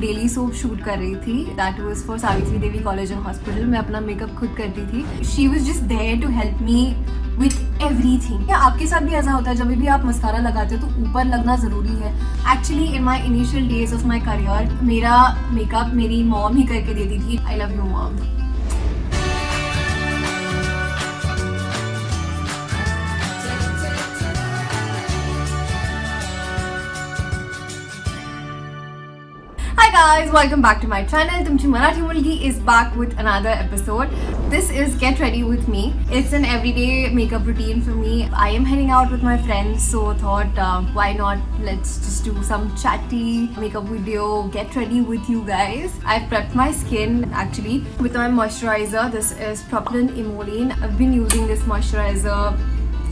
Daily soap shoot कर रही थी. That was for Savitri Devi college and hospital. मैं अपना मेकअप खुद करती थी. She was just there to help me with everything. क्या आपके साथ भी ऐसा होता है जब भी आप मस्कारा लगाते हो तो ऊपर लगना जरूरी है? Actually in my initial days of my career मेरा मेकअप मेरी मॉम ही करके देती थी. I love you mom. Hi guys, welcome back to my channel. तुमची मराठी मुलगी is back with another episode. This is Get Ready with Me. It's an everyday makeup routine for me. I am heading out with my friends, so thought why not let's just do some chatty makeup video, get ready with you guys. I've prepped my skin actually with my moisturizer. This is Propylene Emollient. I've been using this moisturizer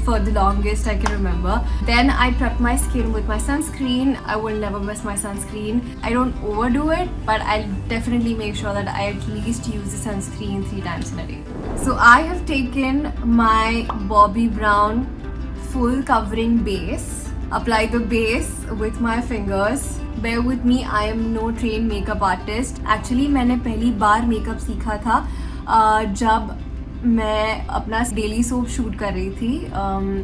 for the longest I can remember. Then I prep my skin with my sunscreen. I will never miss my sunscreen. I don't overdo it, but I'll definitely make sure that I at least use the sunscreen 3 times in a day. So I have taken my Bobbi Brown full covering base. Apply the base with my fingers. Bear with me, I am no trained makeup artist. Actually मैंने पहली बार makeup सीखा था जब मैं अपना daily soap shoot कर रही थी.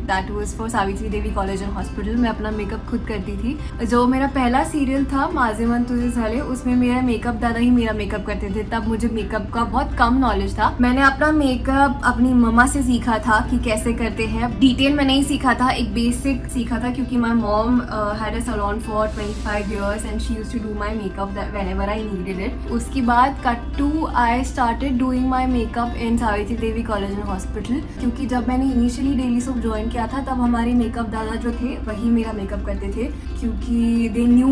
That was for Savitri Devi college and hospital. मैं अपना मेकअप खुद करती थी. जो मेरा पहला सीरियल था माझे मन तुझे झाले, उसमें मेरा मेकअप दादा ही मेरा मेकअप करते थे. तब मुझे मेकअप का बहुत कम नॉलेज था. मैंने अपना मेकअप अपनी मम्मा से सीखा था कि कैसे करते हैं. डिटेल में नहीं सीखा था, एक बेसिक सीखा था क्योंकि my mom had a salon for 25 years and she used to do my makeup whenever I needed it. उसके बाद cut to I started doing my makeup in Savitri Devi college and hospital. क्योंकि जब मैंने इनिशियली डेली सोप ज्वाइन किया था तब हमारे makeup दादा जो थे वही मेरा मेकअप करते थे, क्योंकि they knew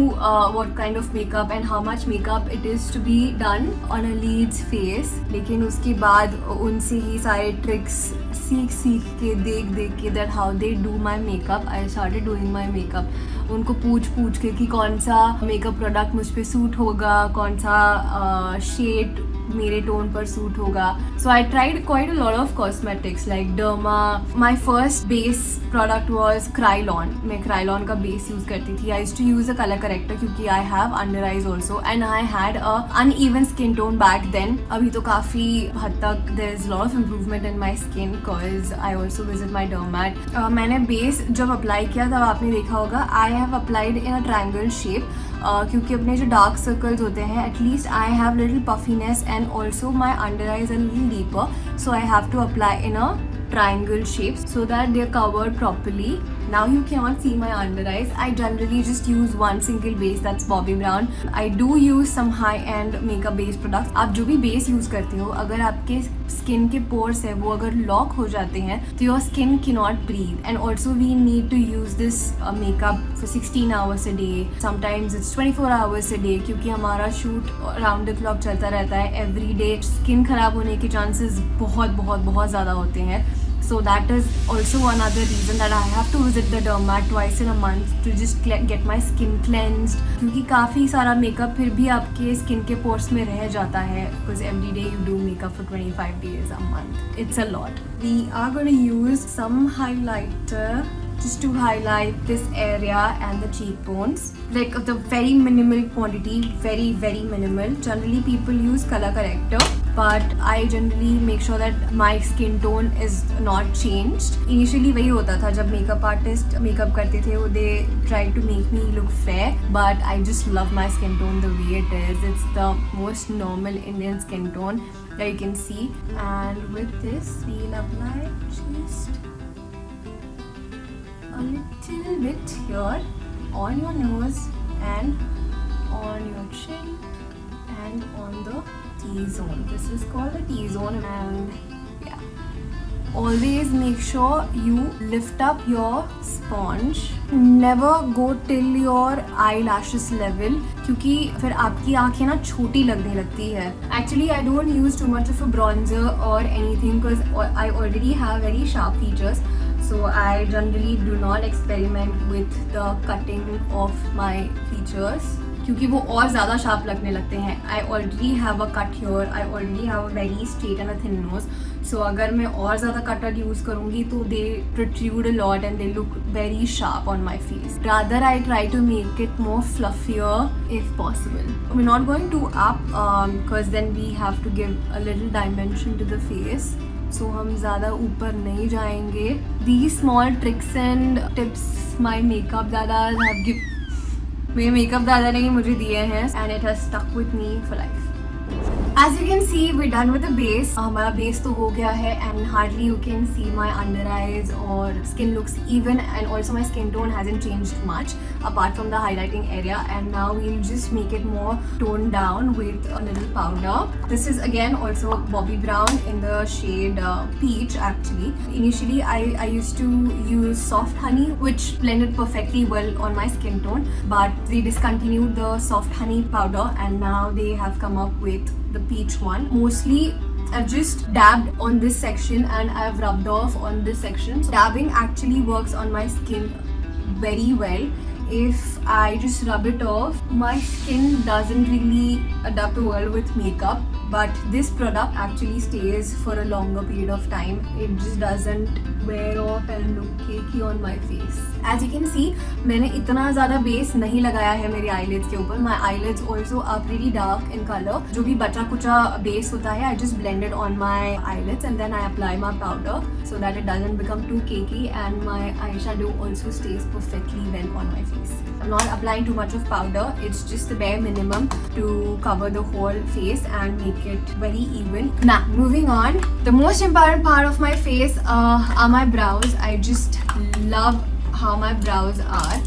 what kind of makeup and how much makeup it is to be done on a lead's face. लेकिन उसके बाद उनसे ही सारे ट्रिक्स सीख के देख के that how they do my makeup. I started doing my makeup उनको पूछ के कि कौन सा मेकअप प्रोडक्ट मुझ पे सूट होगा, कौन सा शेड मेरे टोन पर सूट होगा. So I tried quite a lot of cosmetics like derma. My first base product was Kryolan. मैं क्राइलॉन का बेस यूज करती थी. I used to use a colour corrector क्योंकि I have under eyes also and I had a uneven skin tone back then. अभी तो काफी हद तक there is lot of improvement in my skin because I also visit my dermat. मैंने base जब apply किया तब आपने देखा होगा I have applied in a triangle shape. क्योंकि अपने जो डार्क सर्कल्स होते हैं at least I have little puffiness and also my under eyes are little deeper, so I have to apply in a triangle shapes so that they're covered properly. Now you cannot see my under eyes. I generally just use one single base, that's Bobbi Brown. I do use some high-end makeup based products. आप जो भी base use करते हो, अगर आपके skin के pores है वो अगर lock हो जाते हैं तो your skin cannot breathe. And also we need to use this makeup for 16 hours a day. Sometimes it's 24 hours a day क्योंकि हमारा shoot round the clock चलता रहता है. Every day skin खराब होने के chances बहुत ज़्यादा होते हैं. So that is also another reason that I have to visit the dermat twice in a month to just get my skin cleansed. क्योंकि काफ़ी सारा मेकअप फिर भी आपके स्किन के पोर्स में रह जाता है because every day you do makeup for 25 days a month. It's a lot. We are going to use some highlighter just to highlight this area and the cheekbones, like the very minimal quantity, very minimal. Generally people use color corrector, but I generally make sure that my skin tone is not changed. Initially वही होता था जब makeup artist makeup करते थे, they tried to make me look fair, but I just love my skin tone the way it is. It's the most normal Indian skin tone that you can see. And with this we'll apply just a little bit here on your nose and on your chin and on the T-zone. This is called the T-zone. And yeah, always make sure you lift up your sponge. Never go till your eyelashes level क्योंकि फिर आपकी आँखें ना छोटी लगने लगती है. Actually I don't use too much of a bronzer or anything because I already have very sharp features. So I generally do not experiment with the cutting of my features. क्योंकि वो और ज़्यादा शार्प लगने लगते हैं. I already have a cut here, I already have a very straight and a thin nose. So अगर मैं और ज़्यादा कटर यूज़ करूँगी तो they protrude a lot and they look very sharp on my face. Rather I try to make it more fluffier if possible. we're not going to up because then we have to give a little dimension to the face. So हम ज़्यादा ऊपर नहीं जाएंगे. These small tricks and tips my makeup dadas have given. मेरे makeup दादा ने मुझे दिए हैं and it has stuck with me for life. As you can see, we're done with the base. हमारा base तो हो गया है and hardly you can see my under eyes or skin looks even, and also my skin tone hasn't changed much apart from the highlighting area. And now we'll just make it more toned down with a little powder. This is again also Bobbi Brown in the shade Peach actually. Initially I used to use Soft Honey which blended perfectly well on my skin tone, but they discontinued the Soft Honey powder and now they have come up with the peach one. Mostly I've just dabbed on this section and I've rubbed off on this section. So dabbing actually works on my skin very well. If I just rub it off, my skin doesn't really adapt well with makeup, but this product actually stays for a longer period of time. It just doesn't wear off and look cakey on my face. As you can see, मैंने इतना ज़्यादा base नहीं लगाया है मेरी eyelids के ऊपर. My eyelids also are pretty dark in color. जो भी बचा कुचा बेस होता है, I just blend it on my eyelids and then I apply my powder so that it doesn't become too cakey and my eyeshadow also stays perfectly well on my face. I'm not applying too much of powder. It's just the bare minimum to cover the whole face and make it very even. Now, moving on. The most important part of my face are my brows. I just love how my brows are.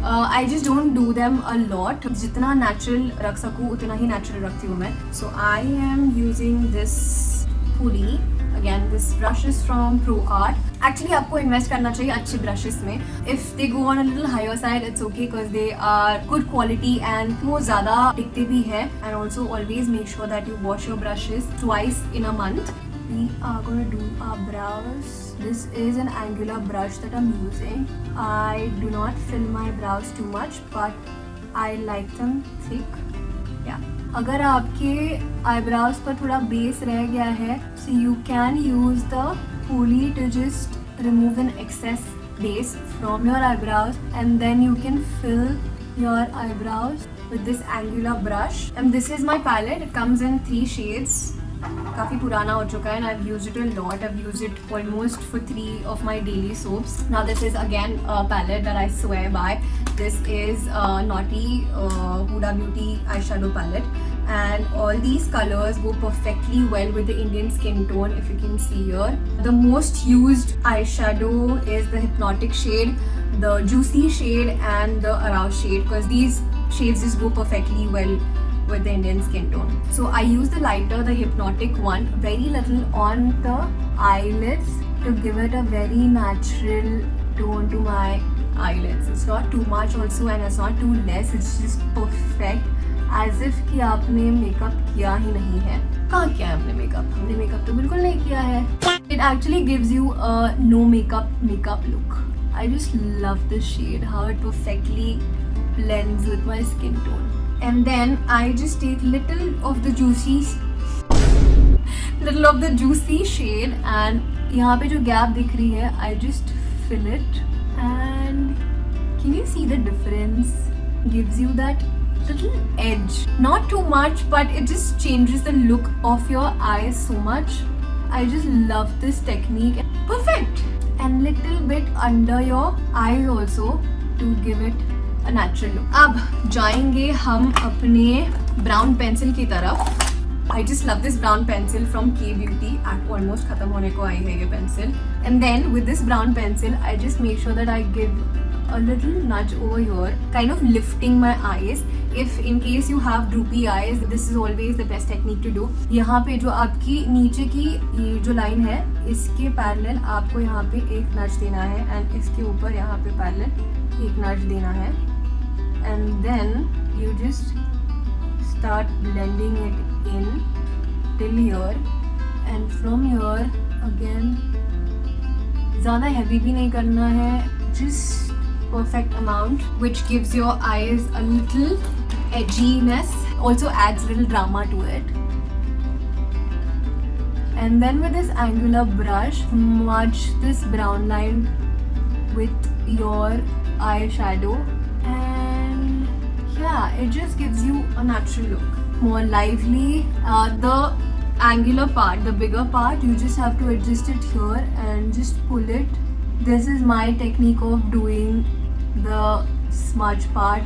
I just don't do them a lot. जितना natural रख सकूँ उतना ही natural रखती हूँ मैं. So I am using this Puli. Again, this brush is from ProArt. Actually, आपको invest करना चाहिए अच्छे brushes में. If they go on a little higher side, it's okay because they are good quality and वो ज़्यादा टिकते भी हैं. And also always make sure that you wash your brushes twice in a month. We are going to do our brows. This is an angular brush that I'm using. I do not fill my brows too much, but I like them thick. Yeah. अगर आपके eyebrows पर थोड़ा base रह गया है, so you can use the Puli to just remove an excess base from your eyebrows, and then you can fill your eyebrows with this angular brush. And this is my palette. It comes in 3 shades. काफ़ी पुराना हो चुका है and I've used it a lot. I've used it almost for 3 of my daily soaps. Now this is again a palette that I swear by. This is Naughty Huda Beauty eyeshadow palette, and all these colors go perfectly well with the Indian skin tone, if you can see here. The most used eyeshadow is the Hypnotic shade, the Juicy shade and the Arouse shade, because these shades just go perfectly well with the Indian skin tone. So I use the lighter, the Hypnotic one, very little on the eyelids to give it a very natural tone to my eyelids. It's not too much also and it's not too less. It's just perfect, as if कि आपने makeup किया ही नहीं है. कहाँ किया है आपने makeup? हमने मेकअप तो बिल्कुल नहीं किया है. It actually gives you a no makeup look. I just love this shade, how it perfectly blends with my skin tone. And then I just take little of the juicy shade and यहाँ पे जो gap दिख रही है, I just fill it, and can you see the difference? Gives you that little edge. Not too much, but it just changes the look of your eyes so much. I just love this technique. Perfect. And little bit under your eyes also to give it a natural look. अब जाएंगे हम अपने brown pencil की तरफ. I just love this brown pencil from K Beauty. Almost खत्म होने को आई है ये pencil. And then with this brown pencil, I just make sure that I give a little nudge over here, kind of lifting my eyes. If in case you have droopy eyes, this is always the best technique to do. यहाँ पे जो आपकी नीचे की ये जो line है, इसके parallel आपको यहाँ पे एक nudge देना है, and इसके ऊपर यहाँ पे parallel एक nudge देना है. And then you just start blending it in till here, and from here again ज़्यादा heavy भी नहीं करना है, just perfect amount which gives your eyes a little edginess, also adds little drama to it. And then with this angular brush, smudge this brown line with your eyeshadow, and yeah, it just gives you a natural look, more lively. The angular part, the bigger part, you just have to adjust it here and just pull it. This is my technique of doing the smudge part.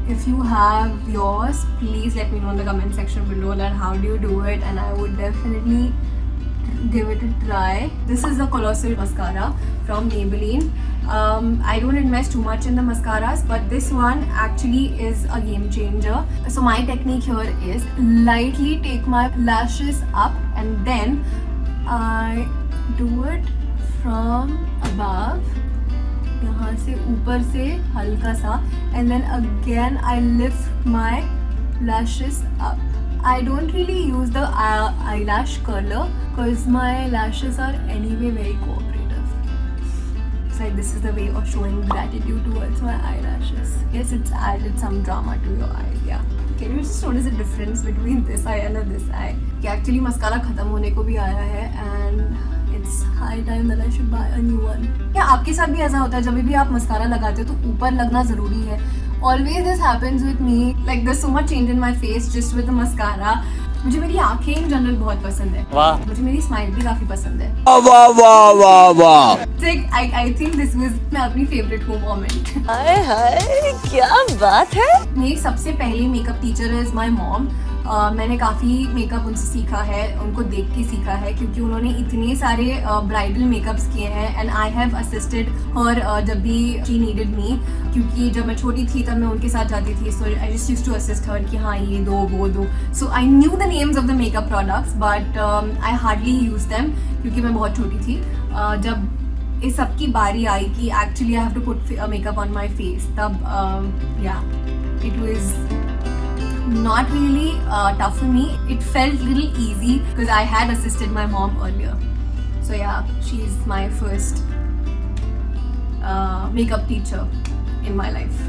If you have yours, please let me know in the comment section below that how do you do it, and I would definitely give it a try. This is the Colossal Mascara from Maybelline. I don't invest too much in the mascaras, but this one actually is a game changer. So my technique here is lightly take my lashes up and then I do it from above, यहाँ से ऊपर से हल्का सा, and then again I lift my lashes up. I don't really use the eyelash curler because my lashes are anyway very cooperative. It's like this is the way of showing gratitude towards my eyelashes. Yes, it's added some drama to your eyes, yeah. Can you just notice the difference between this eye and this eye? कि actually mascara खत्म होने को भी आया है and it's high time that I should buy a new one. क्या आपके साथ भी ऐसा होता है जब भी आप मस्कारा लगाते हो तो ऊपर लगना ज़रूरी है? Always this happens with me. Like there's so much change in my face just with the mascara. मुझे मेरी आँखें in general बहुत पसंद है. वाह. मुझे मेरी smile भी काफी पसंद है. वाह वाह वाह वाह. Like I think this was मैं अपनी favorite home moment. हाय हाय क्या बात है? मेरी सबसे पहली makeup teacher is my mom. मैंने काफ़ी मेकअप उनसे सीखा है, उनको देख के सीखा है क्योंकि उन्होंने इतने सारे ब्राइडल मेकअप्स किए हैं एंड आई हैव असिस्टेड हर जब भी शी नीडेड मी, क्योंकि जब मैं छोटी थी तब मैं उनके साथ जाती थी. So I just used to assist her कि हाँ ये दो वो दो. So I knew the names of the makeup products but I hardly use them क्योंकि मैं बहुत छोटी थी. जब इस सब की बारी आई कि actually I have to put makeup on my face, तब या it was not really tough for me. It felt little easy because I had assisted my mom earlier. So yeah, she's my first makeup teacher in my life.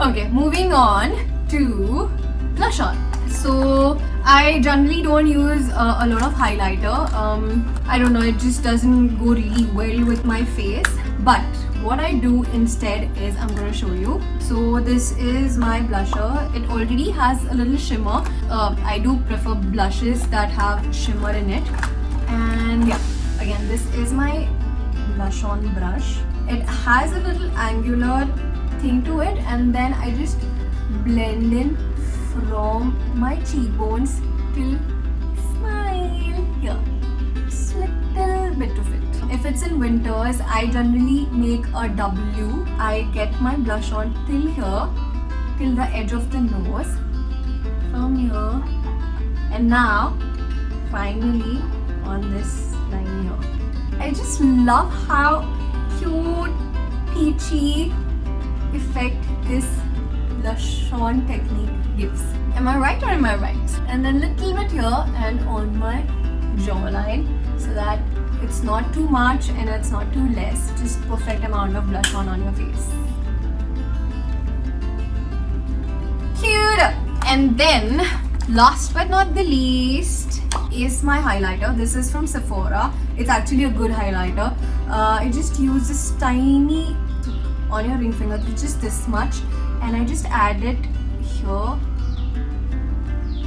Okay, moving on to blush on. So I generally don't use a lot of highlighter. I don't know, it just doesn't go really well with my face. But what I do instead is I'm going to show you. So this is my blusher. It already has a little shimmer. I do prefer blushes that have shimmer in it. And yeah, again this is my blush on brush. It has a little angular thing to it, and then I just blend in from my cheekbones till smile here. Just little bit of it. If it's in winters, I generally make a W. I get my blush on till here, till the edge of the nose, from here, and now finally on this line here. I just love how cute, peachy effect this blush on technique gives. Am I right or am I right? And then little bit here and on my jawline, so that it's not too much and it's not too less. Just perfect amount of blush on your face. Cute! And then, last but not the least, is my highlighter. This is from Sephora. It's actually a good highlighter. I just use this tiny on your ring finger, just this much, and I just add it here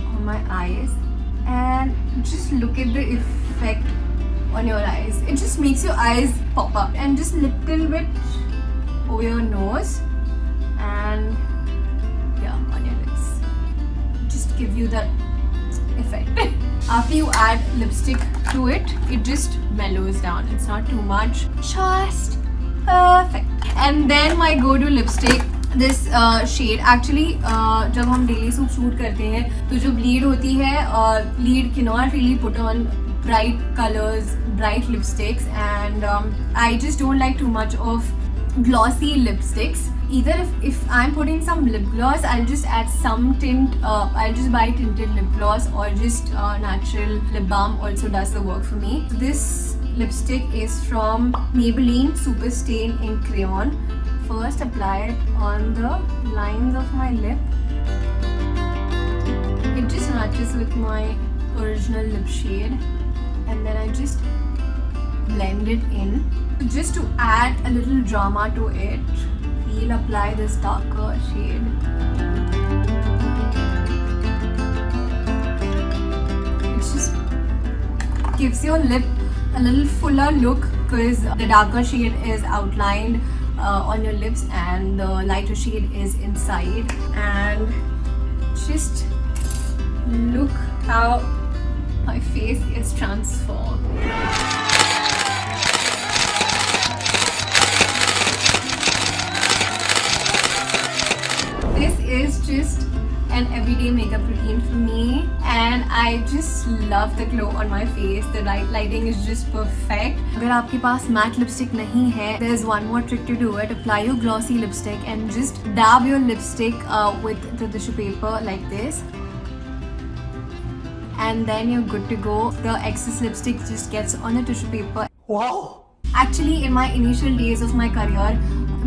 on my eyes, and just look at the effect on your eyes. It just makes your eyes pop up, and just little bit over your nose and yeah, on your lips. Just give you that effect. After you add lipstick to it, it just mellows down. It's not too much. Just perfect. And then my go-to lipstick, this shade. Actually जब हम daily shoot करते हैं तो जो bleed होती है, bleed cannot really put on bright colors, bright lipsticks, and I just don't like too much of glossy lipsticks. Either if I'm putting some lip gloss, I'll just add some tint. I'll just buy tinted lip gloss, or just natural lip balm also does the work for me. This lipstick is from Maybelline Super Stain in Crayon. First apply it on the lines of my lip matches with my original lip shade, and then I just blend it in. Just to add a little drama to it, we'll apply this darker shade. It just gives your lip a little fuller look because the darker shade is outlined on your lips and the lighter shade is inside. And just look how my face is transformed. This is just an everyday makeup routine for me, and I just love the glow on my face. The lighting is just perfect. अगर आपके पास matte lipstick नहीं है, there is one more trick to do it. Apply your glossy lipstick and just dab your lipstick with the tissue paper like this, and then you're good to go. The excess lipstick just gets on the tissue paper. Wow! Actually, in my initial days of my career,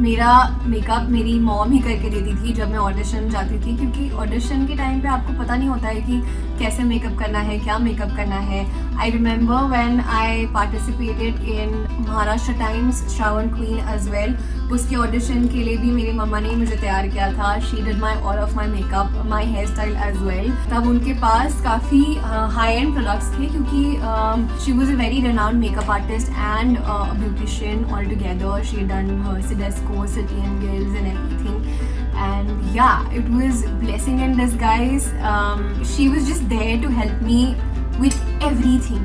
मेरा makeup मेरी mom ही करके देती थी जब मैं audition जाती थी, क्योंकि ऑडिशन के टाइम पे आपको पता नहीं होता है कि कैसे मेकअप करना है, क्या मेकअप करना है. I remember when I participated in Maharashtra times Shravan queen as well. उसके ऑडिशन के लिए भी मेरी मम्मा ने मुझे तैयार किया था. She did my all of my makeup, my hair style as well. तब उनके पास काफ़ी हाई एंड प्रोडक्ट्स थे, क्योंकि she was a very renowned makeup artist and beautician all together. She done her Cedesco, City and Gills and everything. And yeah, it was blessing in disguise. She was just there to help me with everything.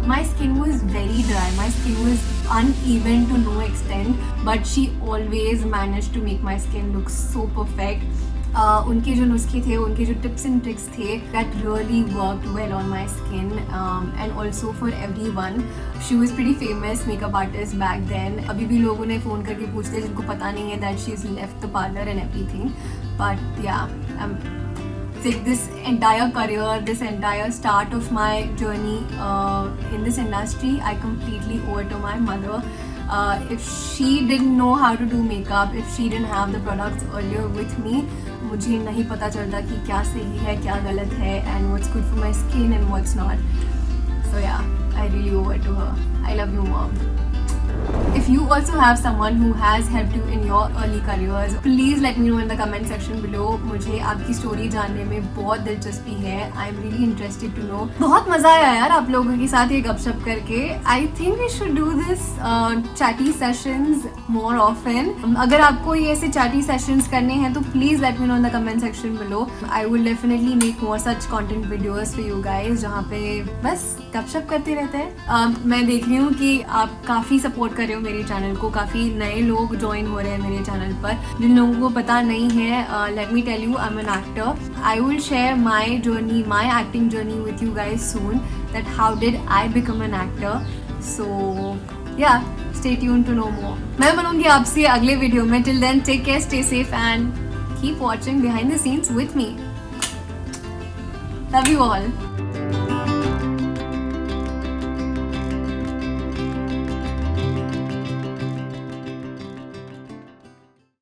My skin was very dry. My skin was uneven to no extent, but she always managed to make my skin look so perfect. उनके जो नुस्खे थे, उनके जो tips and tricks थे, that really worked well on my skin, and also for everyone. She was pretty famous makeup artist back then. अभी भी लोग उन्हें फ़ोन करके पूछते हैं जिनको पता नहीं है that she's left the parlor and everything. But yeah, this entire career, this entire start of my journey in this industry, I completely owe it to my mother. If she didn't know how to do makeup, if she didn't have the products earlier with me, मुझे नहीं पता चलता कि क्या सही है, क्या गलत है, and what's good for my skin and what's not. So yeah, I really owe it to her. I love you, Mom. If you also have someone who has helped you in your early careers, please let me know in the comment section below. मुझे आपकी story जानने में बहुत दिलचस्पी है. I am really interested to know. बहुत मज़ा आया यार आप लोगों के साथ ये गपशप करके. I think we should do this chatty sessions more often. अगर आपको ये ऐसे chatty sessions करने हैं तो please let me know in the comment section below. I will definitely make more such content videos for you guys, जहाँ पे बस गपशप करते रहते हैं. मैं देख रही हूँ कि आप काफ़ी सपोर्ट कर रहे हो मेरे चैनल को. काफ़ी नए लोग ज्वाइन हो रहे हैं मेरे चैनल पर. जिन लोगों को पता नहीं है, let me tell you, I am an actor. I will share my journey, my acting journey with you guys soon, that how did I become an actor. So yeah, stay tuned to know more. मैं बनूंगी आपसे अगले video में. Till then, take care, stay safe and keep watching behind the scenes with me. Love you all.